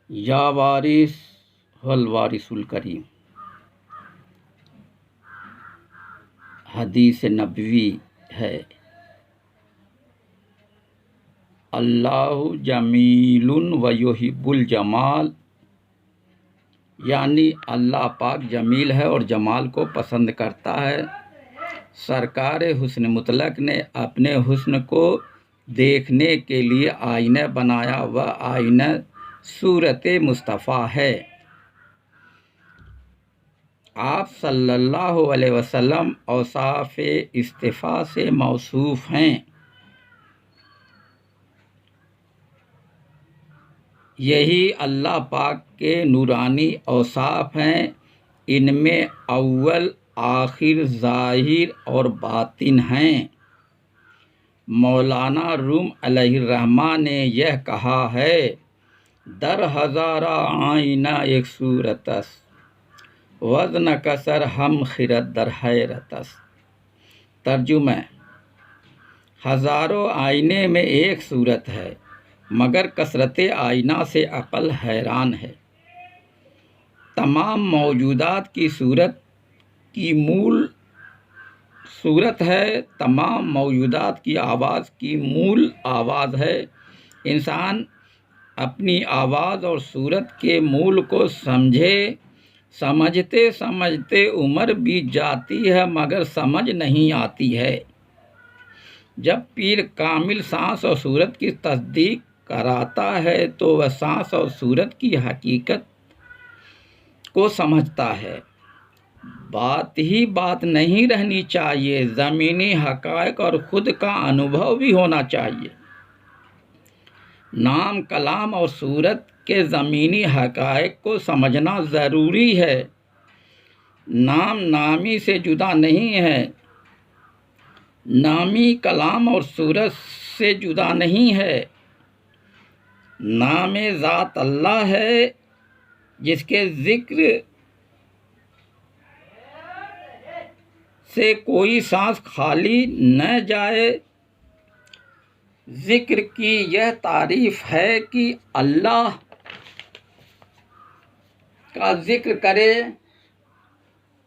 या वारिस वल वारिसुल करीम। हदीस नबवी है, अल्लाहु जमीलुन व युहिब्बुल जमाल, यानी अल्लाह पाक जमील है और जमाल को पसंद करता है। सरकार हुस्न मुतलक ने अपने हुस्न को देखने के लिए आईना बनाया, वह आईना सूरत मुस्तफ़ा है। आप सल्लल्लाहु अलैहि वसल्लम औसाफ़ इस्तिफ़ा से मौसूफ़ हैं। यही अल्लाह पाक के नूरानी औसाफ़ हैं। इनमें अव्वल, आखिर, ज़ाहिर और बातिन हैं। मौलाना रूम अलैहिर्रहमा ने यह कहा है, दर हज़ारा आईना एक सूरतस, वज़न कसर हम खिरत दर हैरतस। तर्जुमा, हज़ारों आईने में एक सूरत है, मगर कसरत आईना से अक़ल हैरान है। तमाम मौजूदात की सूरत की मूल सूरत है, तमाम मौजूदात की आवाज़ की मूल आवाज़ है। इंसान अपनी आवाज़ और सूरत के मूल को समझते समझते उम्र बीत जाती है, मगर समझ नहीं आती है। जब पीर कामिल सांस और सूरत की तस्दीक कराता है तो वह सांस और सूरत की हकीकत को समझता है। बात ही बात नहीं रहनी चाहिए, ज़मीनी हक़ाइक़ और ख़ुद का अनुभव भी होना चाहिए। नाम, कलाम और सूरत के ज़मीनी हक़ाइक़ को समझना ज़रूरी है। नाम नामी से जुदा नहीं है, नामी कलाम और सूरत से जुदा नहीं है। नाम ज़ात अल्लाह है, जिसके ज़िक्र से कोई सांस खाली न जाए। ज़िक्र की यह तारीफ़ है कि अल्लाह का ज़िक्र करे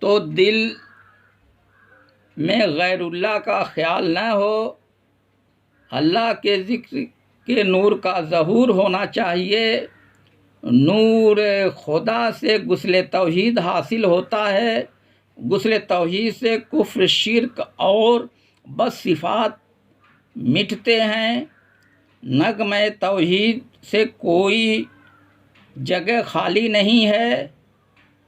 तो दिल में गैरुल्लाह का ख्याल न हो। अल्लाह के ज़िक्र के नूर का ज़हूर होना चाहिए। नूर खुदा से गुस्ल तौहीद हासिल होता है। गुस्ल तौहीद से कुफ्र, शिर्क और बदसिफ़ात मिटते हैं। नग़्मे तौहीद से कोई जगह खाली नहीं है,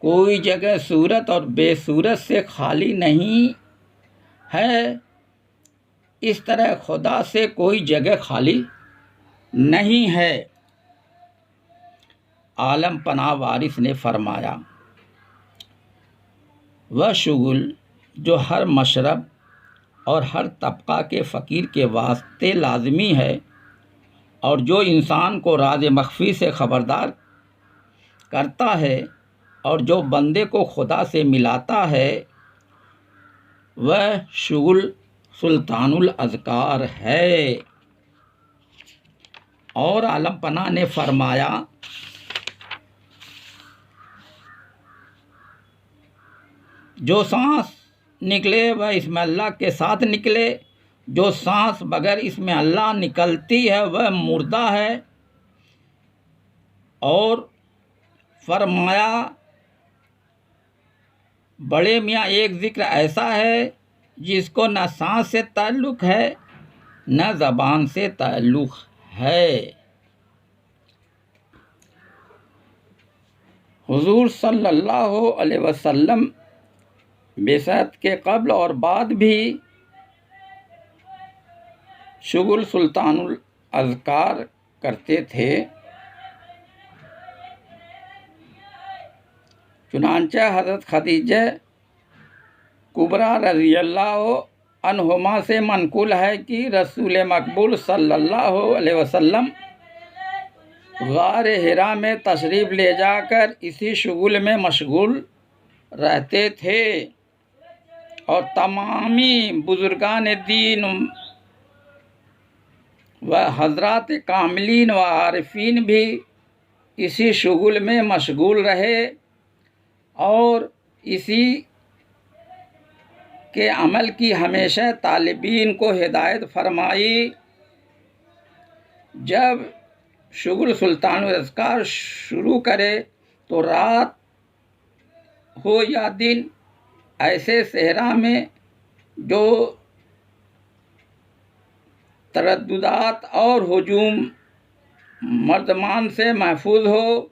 कोई जगह सूरत और बेसूरत से खाली नहीं है। इस तरह खुदा से कोई जगह खाली नहीं है। आलम पनाह वारिस ने फरमाया, वह शुगुल जो हर मशरब और हर तबका के फ़कीर के वास्ते लाज़मी है और जो इंसान को राज मख्फी से ख़बरदार करता है और जो बंदे को खुदा से मिलाता है, वह शुगुल सुल्तानुल अज़कार है। और आलम पनाह ने फरमाया, जो सांस निकले वह इसमें अल्लाह के साथ निकले, जो सांस बगैर इसमें अल्लाह निकलती है वह मुर्दा है। और फरमाया, बड़े मियाँ एक ज़िक्र ऐसा है जिसको न सांस से ताल्लुक़ है न ज़बान से ताल्लुक़ है। हुज़ूर सल्लल्लाहु अलैहि वसल्लम बेशत के क़ब्ल और बाद भी शुगुल सुल्तानुल अज़कार करते थे। चुनांचे हज़रत खदीजा कुबरा रज़ियल्लाहु अन्हुमा से मनक़ूल है कि रसूल मक़बूल सल्लल्लाहु अलैहि वसल्लम गार हिरा में तशरीफ़ ले जाकर इसी शुगुल में मशगूल रहते थे और तमामी बुज़ुर्गान दीन व हज़रात कामिलीन व आरिफीन भी इसी शुगुल में मशगूल रहे और इसी के अमल की हमेशा तालिबीन को हिदायत फरमाई। जब शुगुल सुल्तानुल अज़कार शुरू करे तो रात हो या दिन, ऐसे सहरा में जो तरद्दुदात और हुजूम मर्दमान से महफूज हो,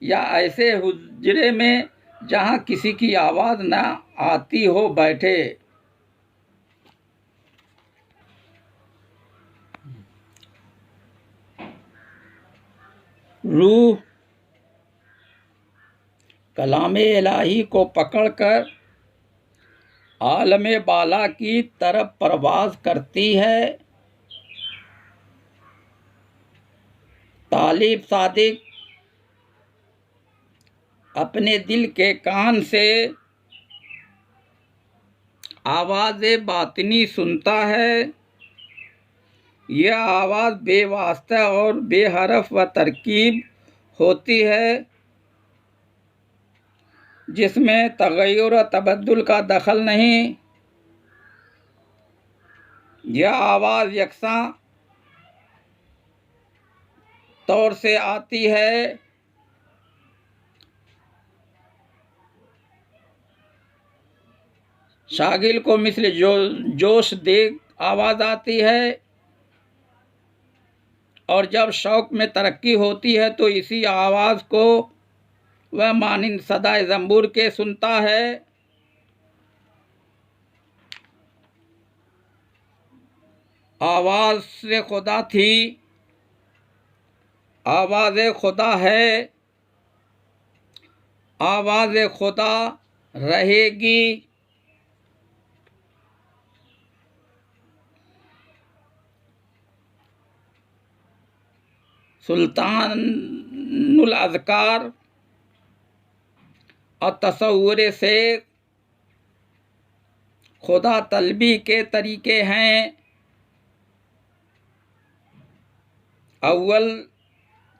या ऐसे हुजरे में जहाँ किसी की आवाज़ न आती हो बैठे। रूह कलामे इलाही को पकड़कर आलमे बाला की तरफ परवाज़ करती है। तालिब सादिक अपने दिल के कान से आवाज़ बातिनी सुनता है। यह आवाज़ बेवास्ता और बेहरफ व तरकीब होती है, जिसमें तग़य्युर व तबद्दुल का दखल नहीं। यह आवाज़ यकसां तौर से आती है। शागिल को मिस्ल जोश देख आवाज़ आती है, और जब शौक़ में तरक्की होती है तो इसी आवाज़ को वह मानिंद सदाए ज़ंबूर के सुनता है। आवाज़ से खुदा थी, आवाज़ खुदा है, आवाज़ खुदा रहेगी। सुल्तानुल अज़कार और तसव्वुर से खुदा तलबी के तरीके हैं। अव्वल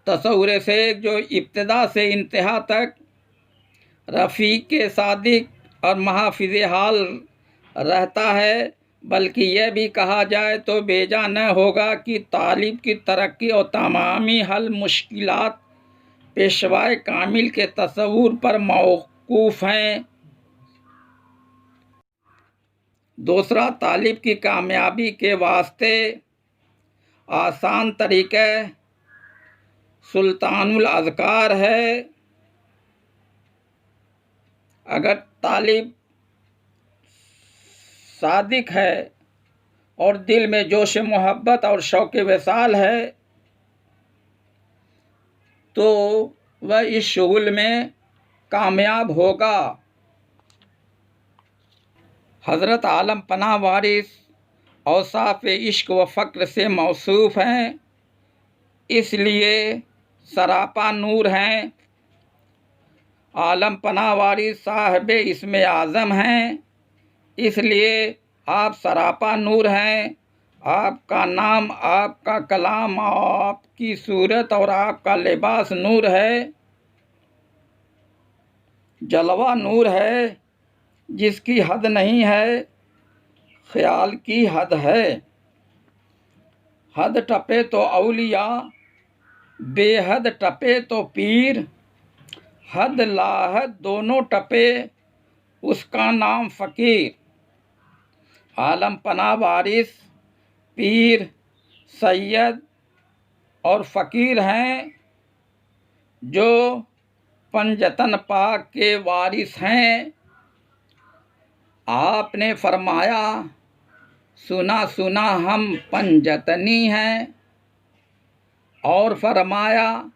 तसव्वुर से जो इब्तिदा से इंतहा तक रफ़ीक सादिक और महाफिज़ हाल रहता है, बल्कि यह भी कहा जाए तो बेजा न होगा कि तालिब की तरक्की और तमामी हल मुश्किलात पेशवाए कामिल के तसव्वुर पर मौकूफ़ हैं। दूसरा, तालिब की कामयाबी के वास्ते आसान तरीक़ा सुल्तानुल अज़कार है। अगर तालिब सादिक है और दिल में जोश मोहब्बत और शौक़ विसाल है, तो वह इस शुगुल में कामयाब होगा। हज़रत आलम पनाह वारिस औसाफ़ इश्क व फ़क्र से मौसूफ़ हैं, इसलिए सरापा नूर हैं। आलम पनाह वारिस साहिब इस्म आज़म हैं, इसलिए आप सरापा नूर हैं। आपका नाम, आपका कलाम, आपकी सूरत और आपका लिबास नूर है। जलवा नूर है जिसकी हद नहीं है, ख्याल की हद है। हद टपे तो औलिया, बेहद टपे तो पीर, हद लाहद दोनों टपे उसका नाम फ़कीर। आलम पनाह वारिस पीर, सैयद और फ़कीर हैं, जो पंजतन पाक के वारिस हैं। आपने फरमाया, सुना सुना हम पंजतनी हैं, और फरमाया,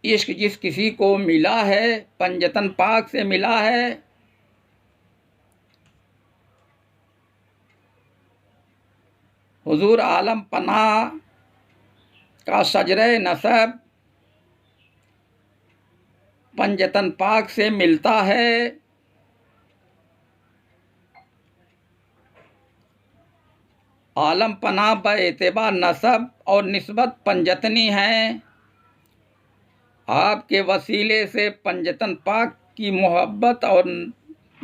इश्क जिस किसी को मिला है पंजतन पाक से मिला है। हुजूर आलम पनाह का शजरे नसब पंजतन पाक से मिलता है। आलम पना बएतबार नसब और निस्बत पंजतनी हैं। आपके वसीले से पंजतन पाक की मोहब्बत और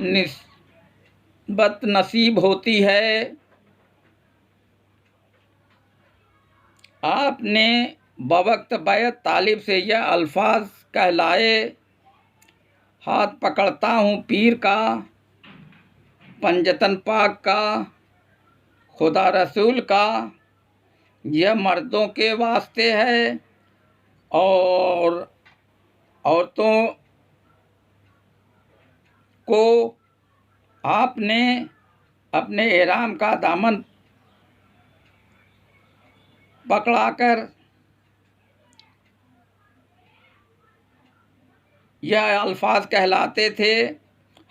निस्बत नसीब होती है। आपने बवक्त बैत तालिब से यह अल्फाज कहलाए, हाथ पकड़ता हूँ पीर का, पंजतन पाक का, खुदा रसूल का, यह मर्दों के वास्ते है और औरतों को आपने अपने एहराम का दामन पकड़ाकर यह अल्फाज कहलाते थे,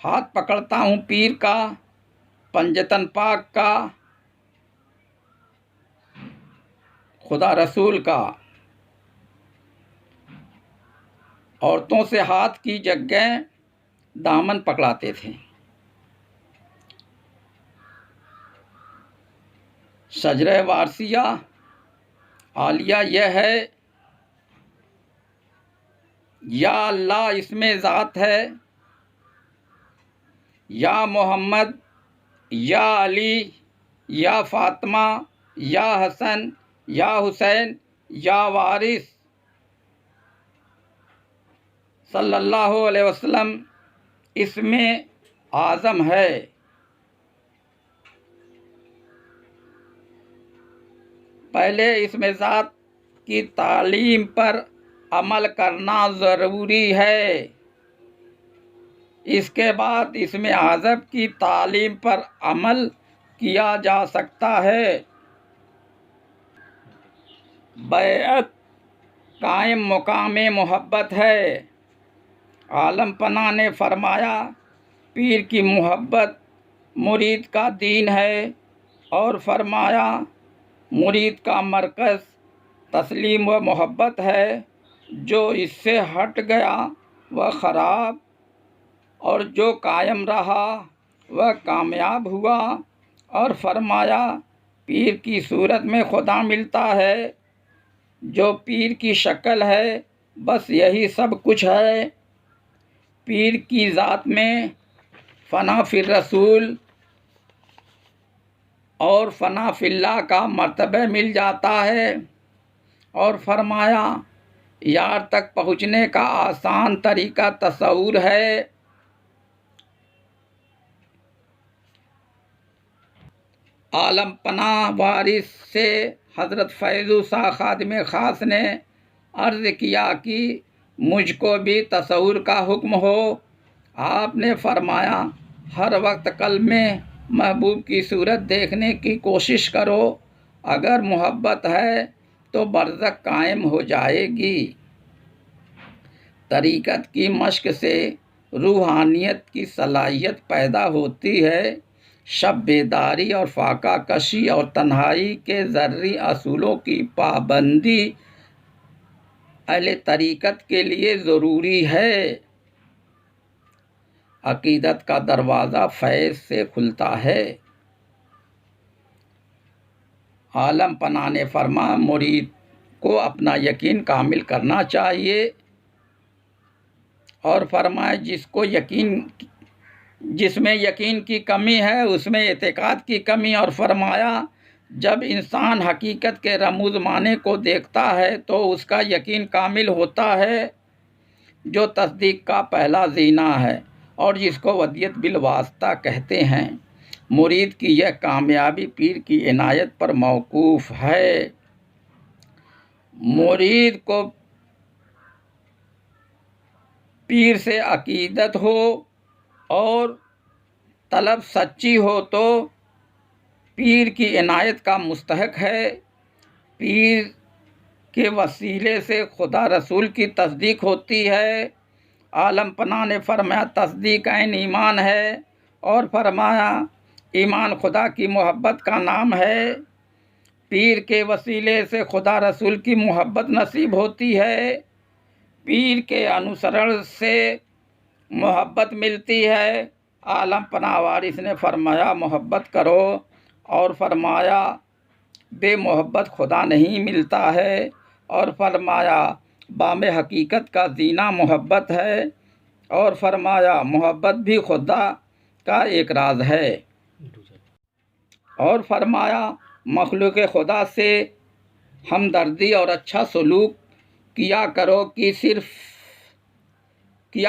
हाथ पकड़ता हूँ पीर का, पंजतन पाक का, खुदा रसूल का। औरतों से हाथ की जगह दामन पकड़ाते थे। शजरे वारसिया आलिया यह है, या अल्लाह इसमें ज़ात है, या मोहम्मद, या अली, या फातिमा, या हसन, या हुसैन, या वारिस सल्लल्लाहु अलैहि वसल्लम इसमें आज़म है। पहले इसमें ज़ात की तालीम पर अमल करना ज़रूरी है, इसके बाद इसमें आज़म की तालीम पर अमल किया जा सकता है। बैअत कायम मुकामे मोहब्बत है। आलम पना ने फरमाया, पीर की मोहब्बत मुरीद का दीन है, और फरमाया मुरीद का मरकज़ तस्लीम व मोहब्बत है, जो इससे हट गया वह ख़राब और जो कायम रहा वह कामयाब हुआ। और फरमाया पीर की सूरत में खुदा मिलता है, जो पीर की शक्ल है, बस यही सब कुछ है। पीर की ज़ात में फ़ना फिर रसूल और फ़ना फिल्लाह का मर्तबा मिल जाता है। और फरमाया यार तक पहुँचने का आसान तरीका तसव्वुर है। आलम पना वारिस से हज़रत फैज़ू शाह खादिम ख़ास ने अर्ज़ किया कि मुझको भी तसव्वुर का हुक्म हो। आपने फरमाया हर वक्त कल्ब में महबूब की सूरत देखने की कोशिश करो, अगर मोहब्बत है तो बरज़ख कायम हो जाएगी। तरीक़त की मश्क से रूहानियत की सलाहियत पैदा होती है। शब बेदारी और फाका कशी और तन्हाई के ज़र्री असूलों की पाबंदी अहले तरीक़त के लिए ज़रूरी है। अक़ीदत का दरवाज़ा फैज़ से खुलता है। आलम पना ने फरमाया मुरीद को अपना यकीन कामिल करना चाहिए, और फरमाया जिसमें यकीन की कमी है उसमें एतकाद की कमी। और फरमाया जब इंसान हकीकत के रमूज़ माने को देखता है तो उसका यकीन कामिल होता है, जो तस्दीक का पहला ज़ीना है और जिसको वदियत बिल वास्ता कहते हैं। मुरीद की यह कामयाबी पीर की इनायत पर मौकूफ़ है। मुरीद को पीर से अकीदत हो और तलब सच्ची हो तो पीर की इनायत का मुस्तहक है। पीर के वसीले से खुदा रसूल की तस्दीक होती है। आलम पना ने फरमाया तस्दीक ऐन ईमान है, और फरमाया ईमान खुदा की मोहब्बत का नाम है। पीर के वसीले से खुदा रसूल की मोहब्बत नसीब होती है। पीर के अनुसरण से मोहब्बत मिलती है। आलम पना वारिस ने फरमाया मोहब्बत करो, और फरमाया बेमोहब्बत खुदा नहीं मिलता है। और फरमाया बामे हकीकत का जीना मोहब्बत है। और फरमाया मोहब्बत भी खुदा का एक राज है। और फरमाया मखलूक खुदा से हमदर्दी और अच्छा सलूक किया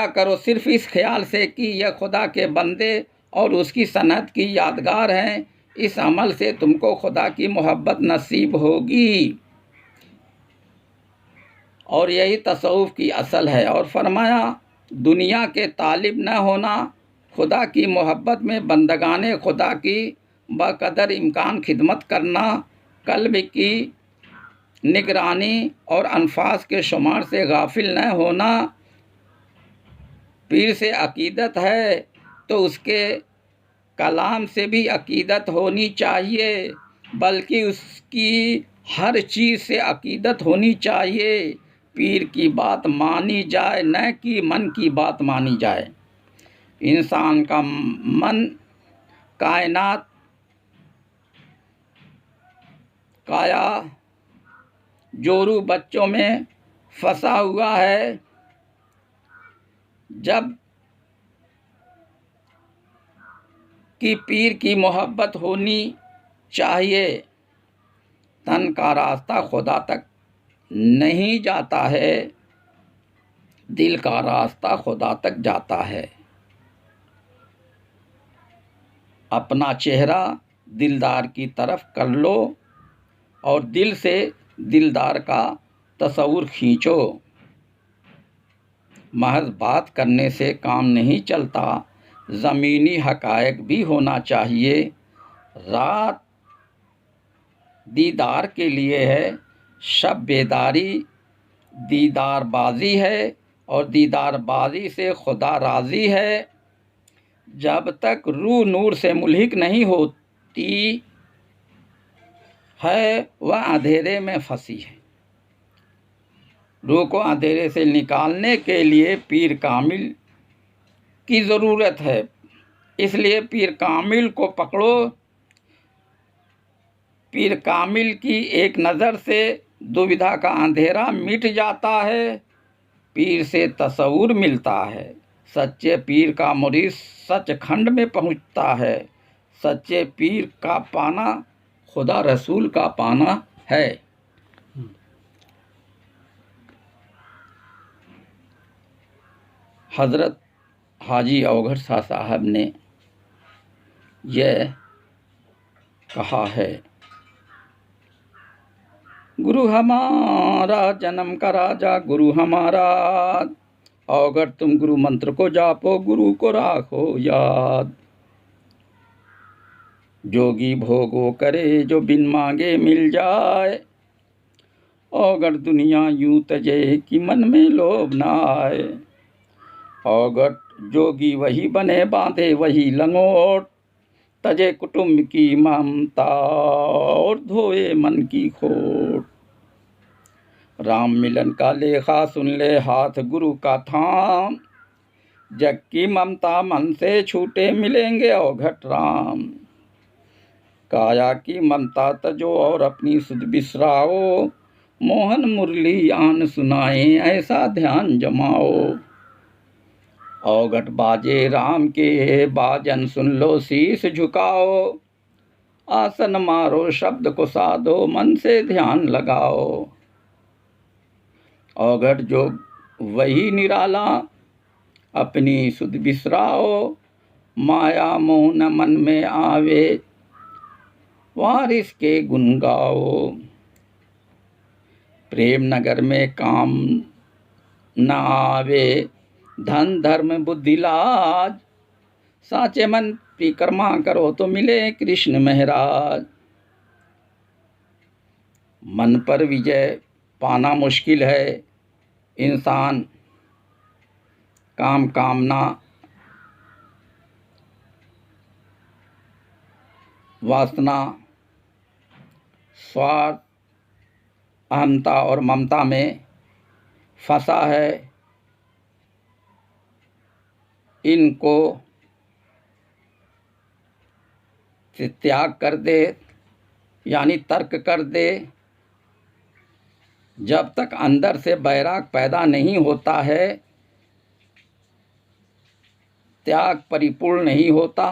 करो सिर्फ इस ख्याल से कि यह खुदा के बंदे और उसकी सनत की यादगार हैं। इस अमल से तुमको खुदा की मोहब्बत नसीब होगी और यही तसव्वुफ की असल है। और फरमाया दुनिया के तालिब न होना, खुदा की मोहब्बत में बंदगाने खुदा की बकदर इम्कान खिदमत करना, कल्ब की निगरानी और अनफास के शुमार से गाफिल न होना। पीर से अकीदत है तो उसके कलाम से भी अकीदत होनी चाहिए, बल्कि उसकी हर चीज़ से अकीदत होनी चाहिए। पीर की बात मानी जाए, न कि मन की बात मानी जाए। इंसान का मन कायनात काया जोरू बच्चों में फंसा हुआ है। जब कि पीर की मोहब्बत होनी चाहिए। तन का रास्ता खुदा तक नहीं जाता है, दिल का रास्ता खुदा तक जाता है। अपना चेहरा दिलदार की तरफ कर लो और दिल से दिलदार का तस्वुर खींचो। महज बात करने से काम नहीं चलता, ज़मीनी हक़ाइक़ भी होना चाहिए। रात दीदार के लिए है, शब बेदारी दीदारबाजी है और दीदारबाजी से खुदा राज़ी है। जब तक रूह नूर से मुल्हिक नहीं होती है वह अंधेरे में फंसी है। रूह को अंधेरे से निकालने के लिए पीर कामिल की ज़रूरत है। इसलिए पीर कामिल को पकड़ो। पीर कामिल की एक नज़र से दुविधा का अंधेरा मिट जाता है। पीर से तसव्वुर मिलता है। सच्चे पीर का मुरीद सचखंड में पहुंचता है। सच्चे पीर का पाना खुदा रसूल का पाना है। हज़रत हाजी अवघड़ शाह साहब ने यह कहा है, गुरु हमारा जन्म का राजा गुरु हमारा। अवघड़ तुम गुरु मंत्र को जापो, गुरु को राखो याद। जोगी भोगो करे जो बिन मांगे मिल जाए। अवघड़ दुनिया यूं तजे कि मन में लोभ न आए। अवघड़ जोगी वही बने बांधे वही लंगोट। तजे कुटुंब की ममता और धोए मन की खोट। राम मिलन का लेखा सुन ले हाथ गुरु का थाम। जग की ममता मन से छूटे मिलेंगे अवघड़ राम। काया की ममता तजो और अपनी सुध बिसराओ। मोहन मुरली आन सुनाए ऐसा ध्यान जमाओ। अवघड़ बाजे राम के बाजन सुन लो शीश झुकाओ। आसन मारो शब्द को साधो मन से ध्यान लगाओ। अवघड़ जो वही निराला अपनी सुध बिसराओ। माया मोह न मन में आवे वारिस के गुण गाओ। प्रेम नगर में काम न आवे धन धर्म बुद्धि लाज। साचे मन परिक्रमा करो तो मिले कृष्ण महराज। मन पर विजय पाना मुश्किल है। इंसान काम कामना वासना स्वार्थ अहंता और ममता में फंसा है। इनको से त्याग कर दे यानी तर्क कर दे, जब तक अंदर से बैराग पैदा नहीं होता है, त्याग परिपूर्ण नहीं होता।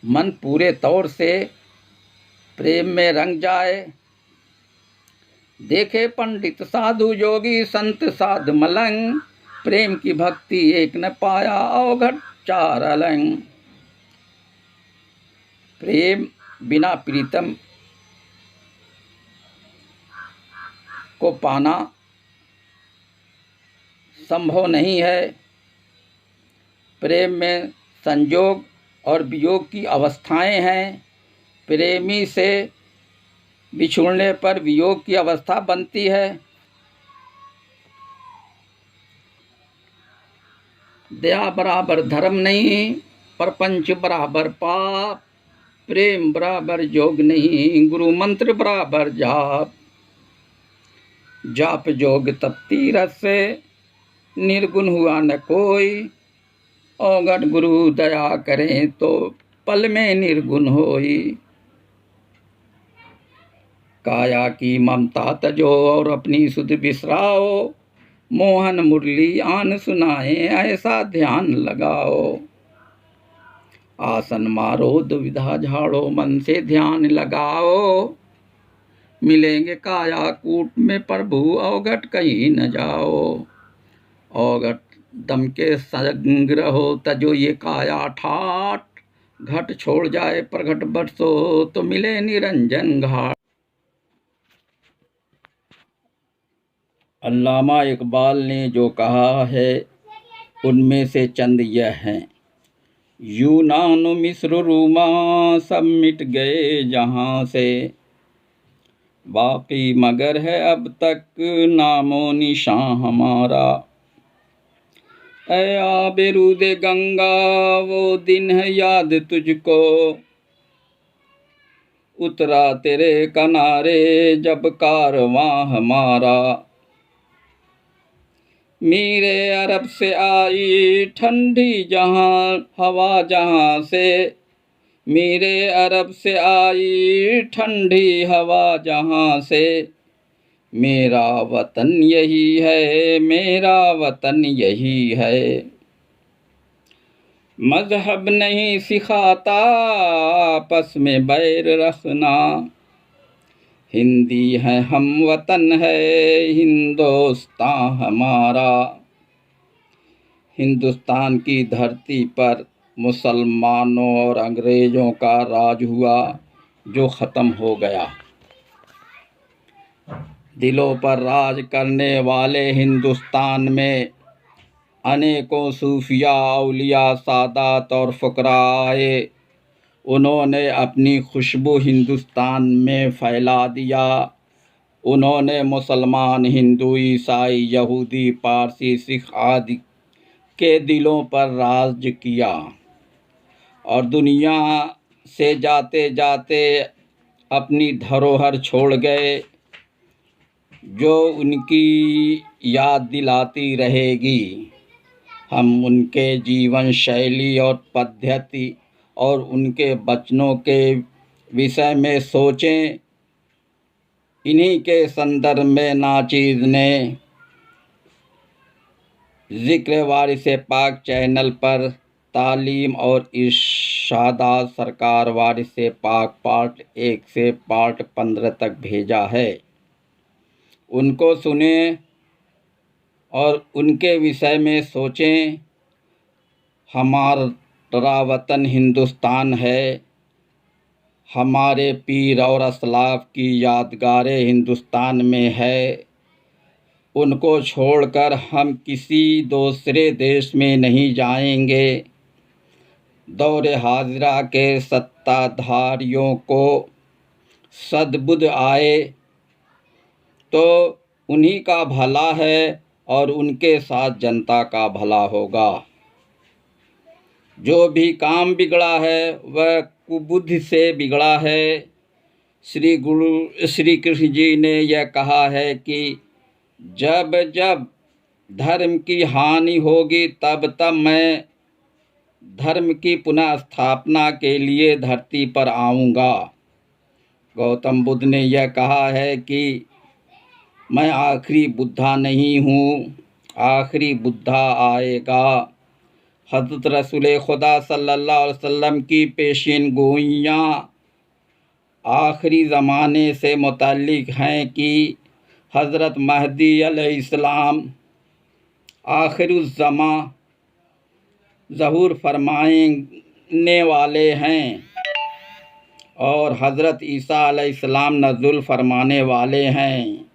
मन पूरे तौर से प्रेम में रंग जाए, देखे पंडित साधु योगी संत साध मलंग, प्रेम की भक्ति एक न पाया अवघट चार अलंग। प्रेम बिना प्रीतम को पाना संभव नहीं है। प्रेम में संयोग और वियोग की अवस्थाएं हैं। प्रेमी से बिछुड़ने पर वियोग की अवस्था बनती है। दया बराबर धर्म नहीं, प्रपंच बराबर पाप, प्रेम बराबर योग नहीं, गुरु मंत्र बराबर जाप। जाप जोग तप तीरथ से, निर्गुण हुआ न कोई, अवगढ़ गुरु दया करें तो पल में निर्गुण होई। काया की ममता तजो और अपनी सुध बिसराओ, मोहन मुरली आन सुनाए ऐसा ध्यान लगाओ। आसन मारो दुविधा झाड़ो मन से ध्यान लगाओ, मिलेंगे काया कूट में प्रभु अवगढ़ कहीं न जाओ। अवगढ़ दम के संग्रह हो तजो ये काया ठाट, घट छोड़ जाए प्रगट बरसो तो मिले निरंजन घाट। अल्लामा इकबाल ने जो कहा है उनमें से चंद यह हैं। यूनान मिस्र रूमा सब मिट गए जहाँ से, बाकी मगर है अब तक नामो निशान हमारा। ऐ आबेरूदे गंगा वो दिन है याद तुझको, उतरा तेरे किनारे जब कारवां हमारा। मीरे अरब से आई ठंडी जहां हवा जहां से, मीरे अरब से आई ठंडी हवा जहां से। मेरा वतन यही है, मेरा वतन यही है। मजहब नहीं सिखाता आपस में बैर रखना, हिंदी है हम वतन है हिंदुस्तान हमारा। हिंदुस्तान की धरती पर मुसलमानों और अंग्रेज़ों का राज हुआ जो ख़त्म हो गया। दिलों पर राज करने वाले हिंदुस्तान में अनेकों सूफिया, औलिया, सादात और फुकरा आए। उन्होंने अपनी खुशबू हिंदुस्तान में फैला दिया। उन्होंने मुसलमान, हिंदू, ईसाई, यहूदी, पारसी, सिख आदि के दिलों पर राज किया और दुनिया से जाते जाते अपनी धरोहर छोड़ गए जो उनकी याद दिलाती रहेगी। हम उनके जीवन शैली और पद्धति और उनके वचनों के विषय में सोचें। इन्हीं के संदर्भ में नाचीज़ ने ज़िक्र वारिस पाक चैनल पर तालीम और इरशादात सरकार वारिस पाक पार्ट 1 से पार्ट 15 तक भेजा है। उनको सुने और उनके विषय में सोचें। हमारा वतन हिंदुस्तान है, हमारे पीर और असलाफ की यादगारें हिंदुस्तान में है। उनको छोड़कर हम किसी दूसरे देश में नहीं जाएंगे। दौरे हाजिरा के सत्ताधारियों को सद्बुद्ध आए तो उन्हीं का भला है और उनके साथ जनता का भला होगा। जो भी काम बिगड़ा है वह कुबुद्धि से बिगड़ा है। श्री कृष्ण जी ने यह कहा है कि जब जब धर्म की हानि होगी तब तब मैं धर्म की पुनः स्थापना के लिए धरती पर आऊँगा। गौतम बुद्ध ने यह कहा है कि मैं आखिरी बुद्धा नहीं हूँ, आखिरी बुद्धा आएगा। हज़रत रसूल खुदा सल्लल्लाहु अलैहि वसल्लम की पेशीन गोइयाँ आखिरी ज़माने से मुतल्लिक हैं कि हज़रत महदी अलैहिस्सलाम आखिरुज़्ज़मा ज़हूर फरमाने वाले हैं और हज़रत ईसा अलैहिस्सलाम नज़ुल फरमाने वाले हैं।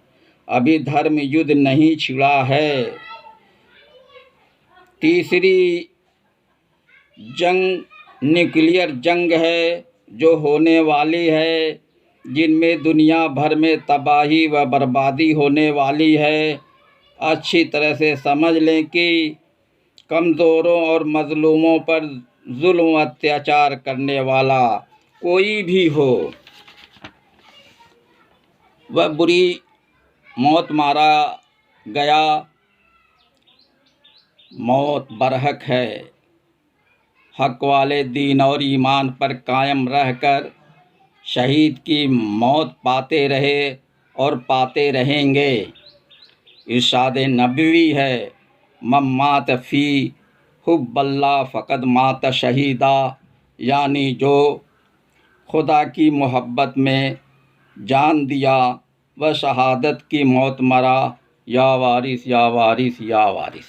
अभी धर्म युद्ध नहीं छिड़ा है। तीसरी जंग न्यूक्लियर जंग है जो होने वाली है, जिनमें दुनिया भर में तबाही व बर्बादी होने वाली है। अच्छी तरह से समझ लें कि कमज़ोरों और मज़लूमों पर जुल्म अत्याचार करने वाला कोई भी हो, वह बुरी मौत मारा गया। मौत बरहक है। हक वाले दीन और ईमान पर कायम रहकर शहीद की मौत पाते रहे और पाते रहेंगे। इरशाद नबवी है, मम्मात फ़ी हुब्बल्लाह फ़क़द मात शहीदा, यानी जो खुदा की मोहब्बत में जान दिया वह शहादत की मौत मरा। या वारिस या वारिस या वारिस।